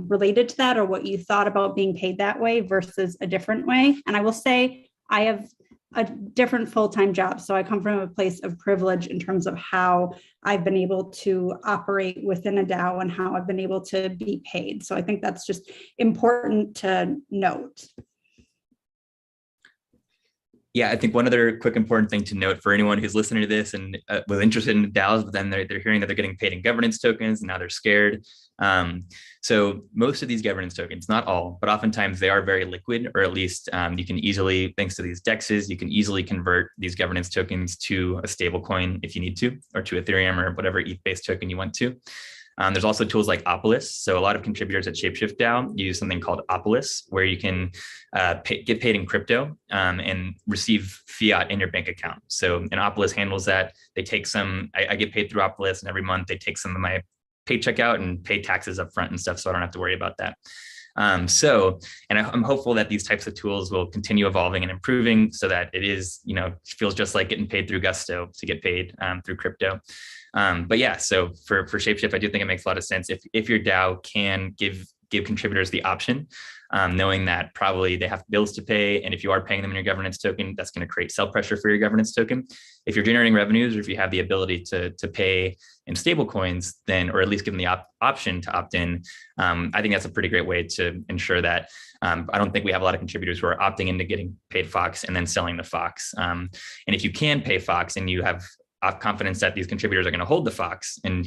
related to that or what you thought about being paid that way versus a different way? And I will say I have a different full-time job. So I come from a place of privilege in terms of how I've been able to operate within a DAO and how I've been able to be paid. So I think that's just important to note. Yeah, I think one other quick important thing to note for anyone who's listening to this and was interested in DAOs, but then they're hearing that they're getting paid in governance tokens and now they're scared. So most of these governance tokens, not all, but oftentimes they are very liquid, or at least you can easily, thanks to these DEXs, you can easily convert these governance tokens to a stable coin if you need to, or to Ethereum or whatever ETH-based token you want to. There's also tools like Opolis. So a lot of contributors at Shapeshift DAO use something called Opolis, where you can get paid in crypto and receive fiat in your bank account. So and Opolis handles that. They take some, I get paid through Opolis, and every month they take some of my paycheck out and pay taxes up front and stuff, so I don't have to worry about that. And I'm hopeful that these types of tools will continue evolving and improving so that it is, feels just like getting paid through Gusto to get paid through crypto. But yeah, so for Shapeshift, I do think it makes a lot of sense if your DAO can give contributors the option, knowing that probably they have bills to pay. And if you are paying them in your governance token, that's going to create sell pressure for your governance token. If you're generating revenues, or if you have the ability to pay in stable coins, then, or at least give them the option to opt in, I think that's a pretty great way to ensure that I don't think we have a lot of contributors who are opting into getting paid Fox and then selling the Fox. And if you can pay Fox and you have confidence that these contributors are going to hold the Fox and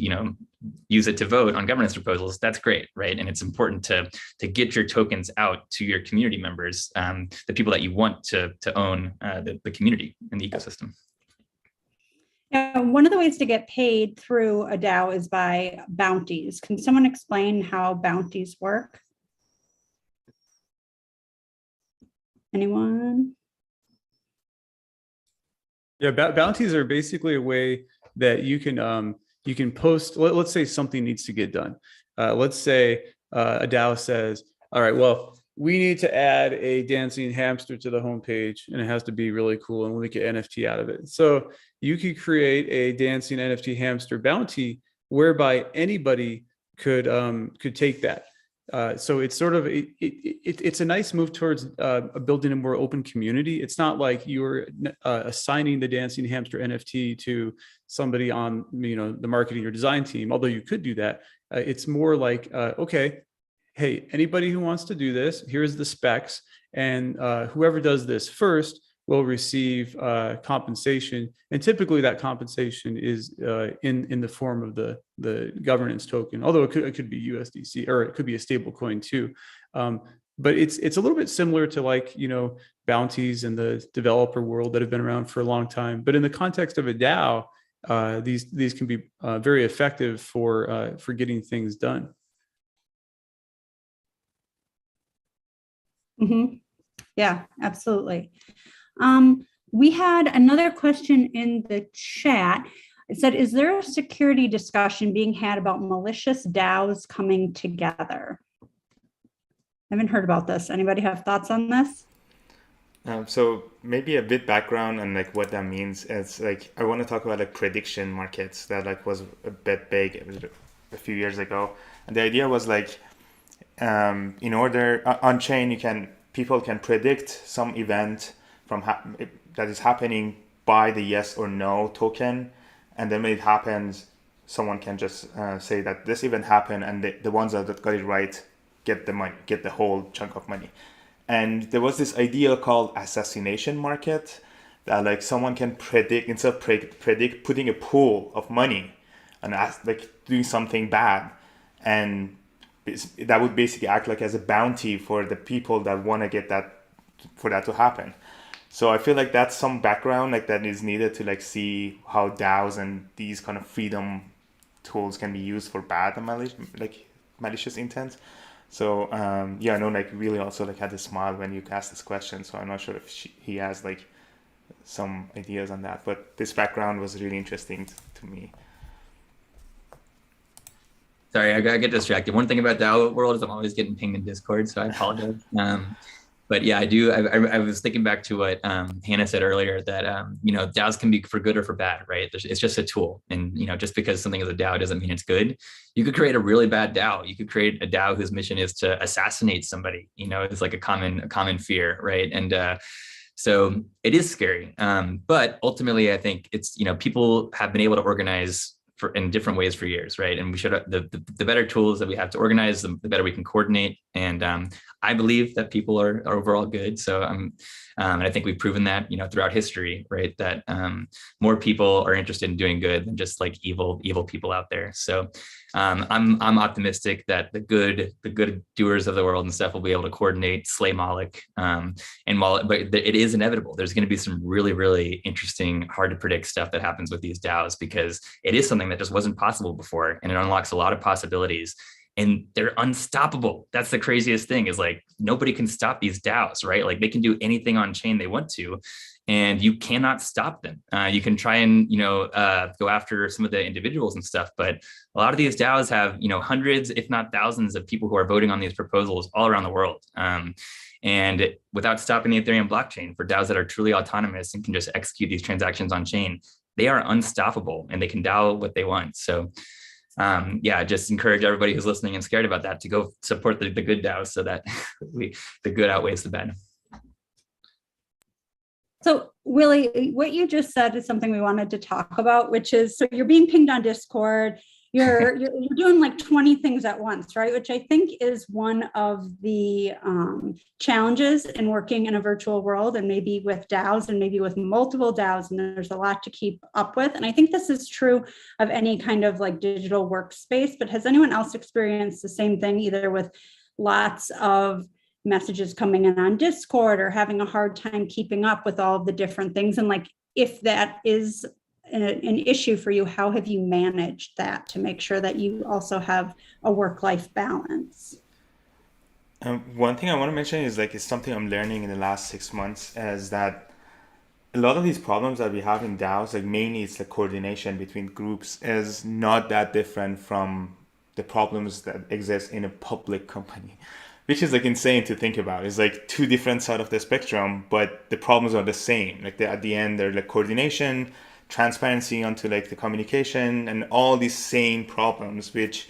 use it to vote on governance proposals, that's great, right? And it's important to get your tokens out to your community members, the people that you want to own the community and the ecosystem. Yeah, one of the ways to get paid through a DAO is by bounties. Can someone explain how bounties work? Anyone? Yeah, bounties are basically a way that you can post. Let's say something needs to get done. Let's say a DAO says, "All right, well, we need to add a dancing hamster to the homepage, and it has to be really cool, and we'll make an NFT out of it." So you could create a dancing NFT hamster bounty whereby anybody could take that. So it's sort of it's a nice move towards building a more open community. It's not like you're assigning the dancing hamster NFT to somebody on the marketing or design team, although you could do that. It's more like okay, hey, anybody who wants to do this, here's the specs, and whoever does this first will receive compensation, and typically that compensation is in the form of the governance token, although it could be USDC or it could be a stable coin too. But it's a little bit similar to like bounties in the developer world that have been around for a long time. But in the context of a DAO, these can be very effective for getting things done. Mm-hmm. Yeah, absolutely. We had another question in the chat. It said, is there a security discussion being had about malicious DAOs coming together? I haven't heard about this. Anybody have thoughts on this? So maybe a bit background on like what that means. It's like I want to talk about like prediction markets that like was a bit big a few years ago, and the idea was like in order on chain people can predict some event from that is happening by the yes or no token, and then when it happens, someone can just say that this event happened, and the ones that got it right get the money, get the whole chunk of money. And there was this idea called assassination market that like someone can predict, instead of predict putting a pool of money and like doing something bad, and that would basically act like as a bounty for the people that want to get that, for that to happen. So I feel like that's some background like that is needed to like see how DAOs and these kind of freedom tools can be used for bad and malicious intent. So yeah, I know like Willy also like had a smile when you asked this question. So I'm not sure if he has like some ideas on that, but this background was really interesting to me. Sorry, I get distracted. One thing about DAO world is I'm always getting pinged in Discord, so I apologize. But yeah, I do. I was thinking back to what Hannah said earlier, that DAOs can be for good or for bad, right? It's just a tool, and just because something is a DAO doesn't mean it's good. You could create a really bad DAO. You could create a DAO whose mission is to assassinate somebody. It's like a common fear, right? And so it is scary. But ultimately, I think it's people have been able to organize in different ways for years, right? And we should the better tools that we have to organize, the better we can coordinate. And I believe that people are overall good. So and I think we've proven that throughout history, right? That more people are interested in doing good than just like evil people out there. So I'm optimistic that the good doers of the world and stuff will be able to coordinate, slay Moloch. And but it is inevitable. There's going to be some really, really interesting, hard to predict stuff that happens with these DAOs, because it is something that just wasn't possible before, and it unlocks a lot of possibilities. And they're unstoppable. That's the craziest thing, is like nobody can stop these DAOs, right? Like they can do anything on chain they want to, and you cannot stop them. You can try and go after some of the individuals and stuff, but a lot of these DAOs have hundreds, if not thousands, of people who are voting on these proposals all around the world. And without stopping the Ethereum blockchain, for DAOs that are truly autonomous and can just execute these transactions on chain, they are unstoppable, and they can DAO what they want. So yeah, just encourage everybody who's listening and scared about that to go support the good DAOs, so that the good outweighs the bad. So Willy, what you just said is something we wanted to talk about, which is, so you're being pinged on Discord, you're doing like 20 things at once, right? Which I think is one of the challenges in working in a virtual world, and maybe with DAOs and maybe with multiple DAOs, and there's a lot to keep up with. And I think this is true of any kind of like digital workspace, but has anyone else experienced the same thing, either with lots of messages coming in on Discord or having a hard time keeping up with all of the different things? And like, if that is an issue for you, how have you managed that to make sure that you also have a work-life balance? One thing I want to mention is like it's something I'm learning in the last 6 months is that a lot of these problems that we have in DAOs, like mainly it's the coordination between groups, is not that different from the problems that exist in a public company, which is like insane to think about. It's like two different sides of the spectrum, but the problems are the same. Like at the end, they're like coordination, transparency onto like the communication, and all these same problems, which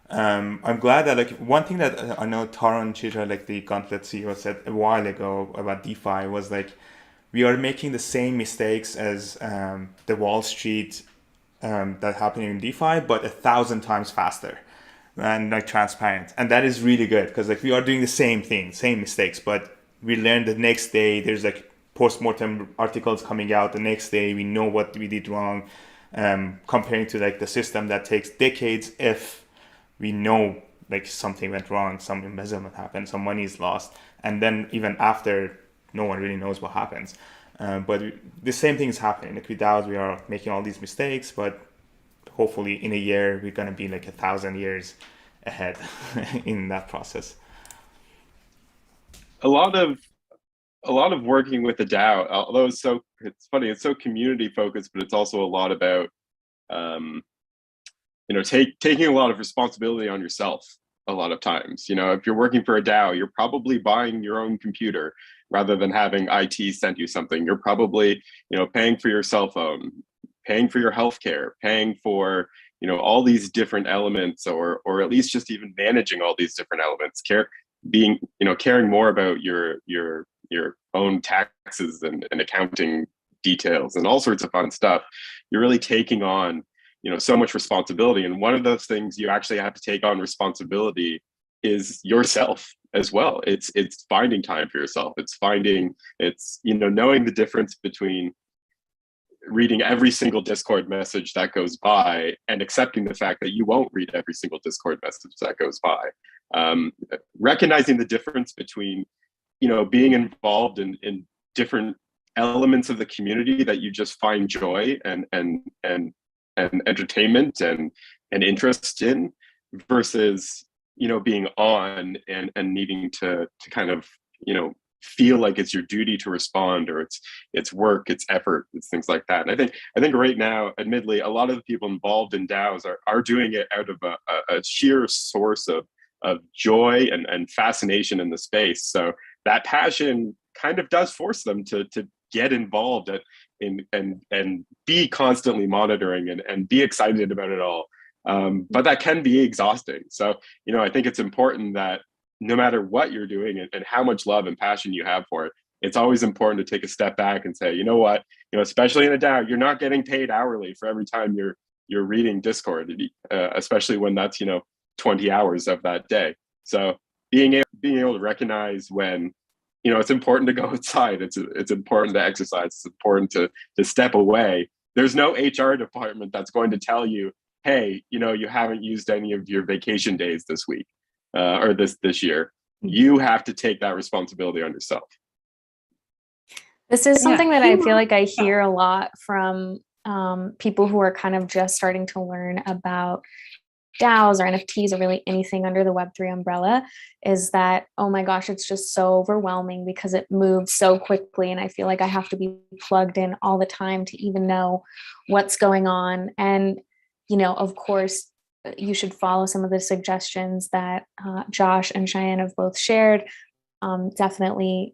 I'm glad that like one thing that I know Taran Chitra, like the Gauntlet CEO, said a while ago about DeFi was like, we are making the same mistakes as the Wall Street that happening in DeFi, but 1,000 times faster and like transparent. And that is really good because like we are doing the same thing, same mistakes, but we learn the next day. There's like post-mortem articles coming out the next day. We know what we did wrong, comparing to like the system that takes decades if we know like something went wrong, some embezzlement happened, some money is lost, and then even after, no one really knows what happens. But the same thing is happening. Like with DAOs, we are making all these mistakes, but hopefully in a year we're gonna be like 1,000 years ahead in that process. A lot of working with the DAO, although it's funny, it's so community focused, but it's also a lot about taking a lot of responsibility on yourself a lot of times. If you're working for a DAO, you're probably buying your own computer rather than having IT send you something. You're probably, paying for your cell phone, paying for your healthcare, paying for, all these different elements, or at least just even managing all these different elements, caring more about your own taxes and accounting details and all sorts of fun stuff. You're really taking on so much responsibility. And one of those things you actually have to take on responsibility is yourself as well. It's finding time for yourself. It's knowing the difference between reading every single Discord message that goes by and accepting the fact that you won't read every single Discord message that goes by. Recognizing the difference between, being involved in different elements of the community that you just find joy and entertainment and interest in, versus being on and needing to kind of feel like it's your duty to respond, or it's work, it's effort, it's things like that. And I think right now, admittedly, a lot of the people involved in DAOs are doing it out of a sheer source of joy and fascination in the space. So that passion kind of does force them to get involved and be constantly monitoring and be excited about it all. But that can be exhausting. So, I think it's important that no matter what you're doing and how much love and passion you have for it, it's always important to take a step back and say, you know what, especially in a DAO, you're not getting paid hourly for every time you're reading Discord, especially when that's, 20 hours of that day. So being able to recognize when, it's important to go outside. It's important to exercise. It's important to step away. There's no HR department that's going to tell you, hey, you haven't used any of your vacation days this week or this year. You have to take that responsibility on yourself. This is something that I feel like I hear a lot from people who are kind of just starting to learn about DAOs or NFTs or really anything under the Web3 umbrella, is that, oh my gosh, it's just so overwhelming because it moves so quickly. And I feel like I have to be plugged in all the time to even know what's going on. And, of course, you should follow some of the suggestions that Josh and Cheyenne have both shared. Definitely,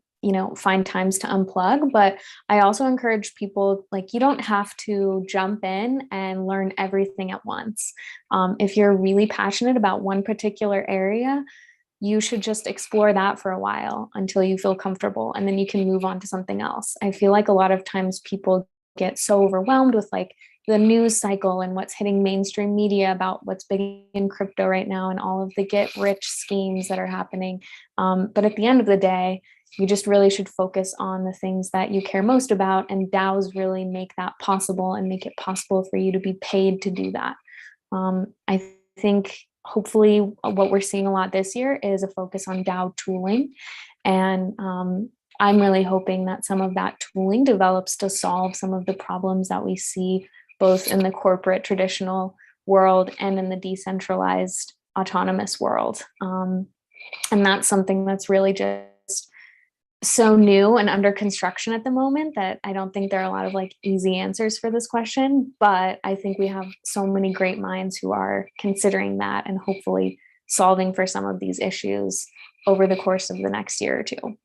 find times to unplug. But I also encourage people, like, you don't have to jump in and learn everything at once. If you're really passionate about one particular area, you should just explore that for a while until you feel comfortable, and then you can move on to something else. I feel like a lot of times people get so overwhelmed with like the news cycle and what's hitting mainstream media about what's big in crypto right now and all of the get rich schemes that are happening. But at the end of the day, you just really should focus on the things that you care most about, and DAOs really make that possible and make it possible for you to be paid to do that. I think hopefully what we're seeing a lot this year is a focus on DAO tooling. And I'm really hoping that some of that tooling develops to solve some of the problems that we see both in the corporate traditional world and in the decentralized autonomous world. And that's something that's really just so new and under construction at the moment that I don't think there are a lot of like easy answers for this question, but I think we have so many great minds who are considering that and hopefully solving for some of these issues over the course of the next year or two.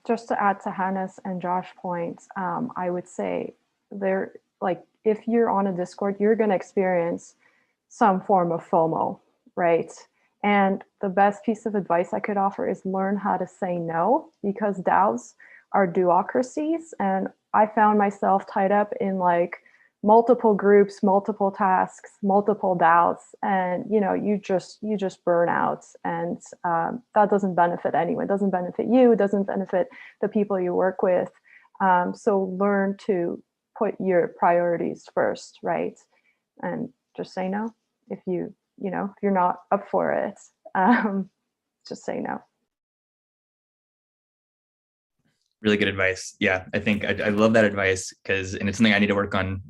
Just to add to Hannah's and Josh's points, I would say if you're on a Discord, you're going to experience some form of FOMO, right? And the best piece of advice I could offer is learn how to say no, because DAOs are duocracies. And I found myself tied up in like multiple groups, multiple tasks, multiple DAOs, and you just burn out, and that doesn't benefit anyone. It doesn't benefit you. It doesn't benefit the people you work with. So learn to put your priorities first, right? And just say no if you're not up for it. Just say no. Really good advice. Yeah, I think I love that advice and it's something I need to work on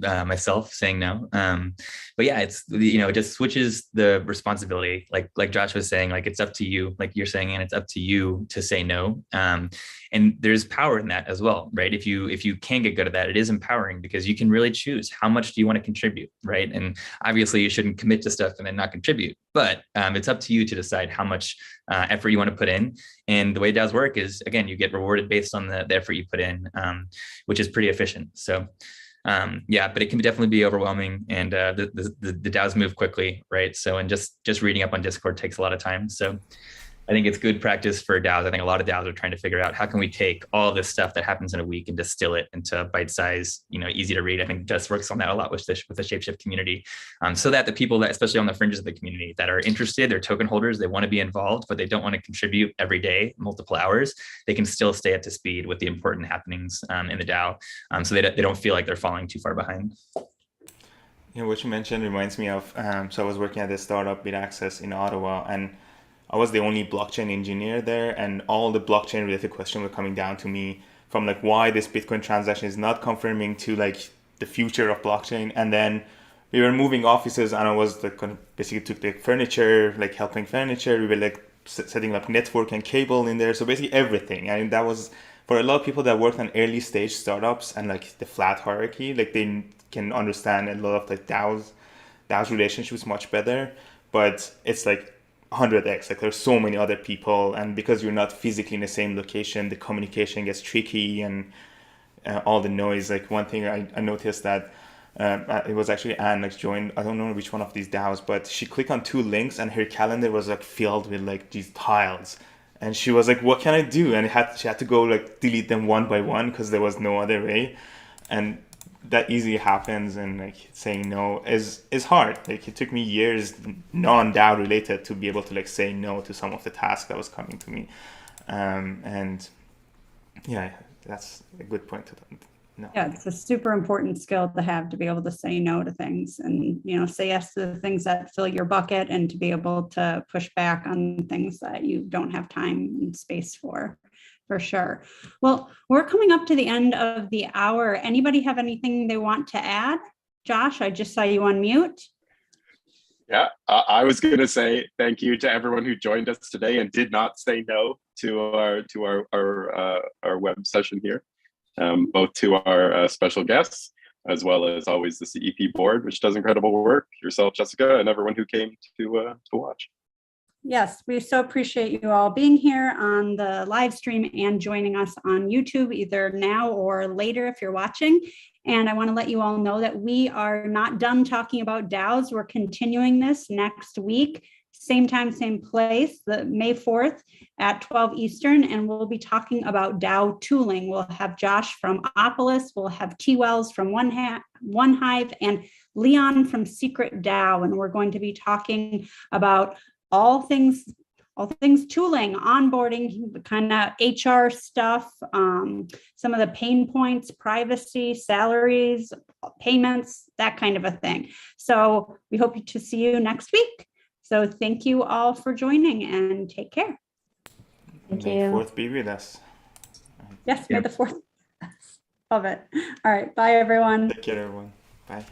myself, saying no. But yeah, it's, it just switches the responsibility. Like Josh was saying, like it's up to you, like you're saying, and it's up to you to say no. And there's power in that as well, right? If you can get good at that, it is empowering because you can really choose how much do you want to contribute, right? And obviously you shouldn't commit to stuff and then not contribute, but it's up to you to decide how much effort you want to put in. And the way DAOs work is, again, you get rewarded based on the effort you put in, which is pretty efficient. So yeah, but it can definitely be overwhelming, and the DAOs move quickly, right? So, and just reading up on Discord takes a lot of time. So I think it's good practice for DAOs. I think a lot of DAOs are trying to figure out how can we take all this stuff that happens in a week and distill it into bite-size, easy to read. I think Jess works on that a lot with the Shapeshift community, so that the people that, especially on the fringes of the community, that are interested, they're token holders, they want to be involved, but they don't want to contribute every day, multiple hours, they can still stay up to speed with the important happenings in the DAO, so they don't feel like they're falling too far behind. What you mentioned reminds me of, so I was working at this startup, BitAccess, in Ottawa, and I was the only blockchain engineer there, and all the blockchain related questions were coming down to me from like why this Bitcoin transaction is not confirming to like the future of blockchain. And then we were moving offices, and I was like basically took the furniture, like helping furniture. We were like setting up network and cable in there. So basically everything. And that was for a lot of people that worked on early stage startups and like the flat hierarchy, like they can understand a lot of the DAOs relationships much better. But it's like 100x, like there's so many other people, and because you're not physically in the same location, the communication gets tricky, and all the noise. Like one thing I noticed that it was actually Ann like joined, I don't know which one of these DAOs, but she clicked on 2 links and her calendar was like filled with like these tiles, and she was like, what can I do? And she had to go like delete them one by one because there was no other way. And that easily happens, and like saying no is hard. Like it took me years, non-DAO related, to be able to like say no to some of the tasks that was coming to me. And yeah, that's a good point to know. Yeah, it's a super important skill to have, to be able to say no to things, and say yes to the things that fill your bucket, and to be able to push back on things that you don't have time and space for sure. Well, we're coming up to the end of the hour. Anybody have anything they want to add? Josh, I just saw you on mute. Yeah, I was going to say thank you to everyone who joined us today and did not say no to our web session here, both to our special guests, as well as always the CEP board, which does incredible work, yourself, Jessica, and everyone who came to watch. Yes, we so appreciate you all being here on the live stream and joining us on YouTube, either now or later if you're watching. And I want to let you all know that we are not done talking about DAOs. We're continuing this next week, same time, same place, the May 4th at 12 Eastern, and we'll be talking about DAO tooling. We'll have Josh from Opolis, we'll have T. Wells from One Hive, and Leon from Secret DAO, and we're going to be talking about all things tooling, onboarding, kind of HR stuff, some of the pain points, privacy, salaries, payments, that kind of a thing. So we hope to see you next week. So thank you all for joining, and take care. Thank May you. 4th be with us. Yes, May the 4th. Love it. All right. Bye, everyone. Take care, everyone. Bye.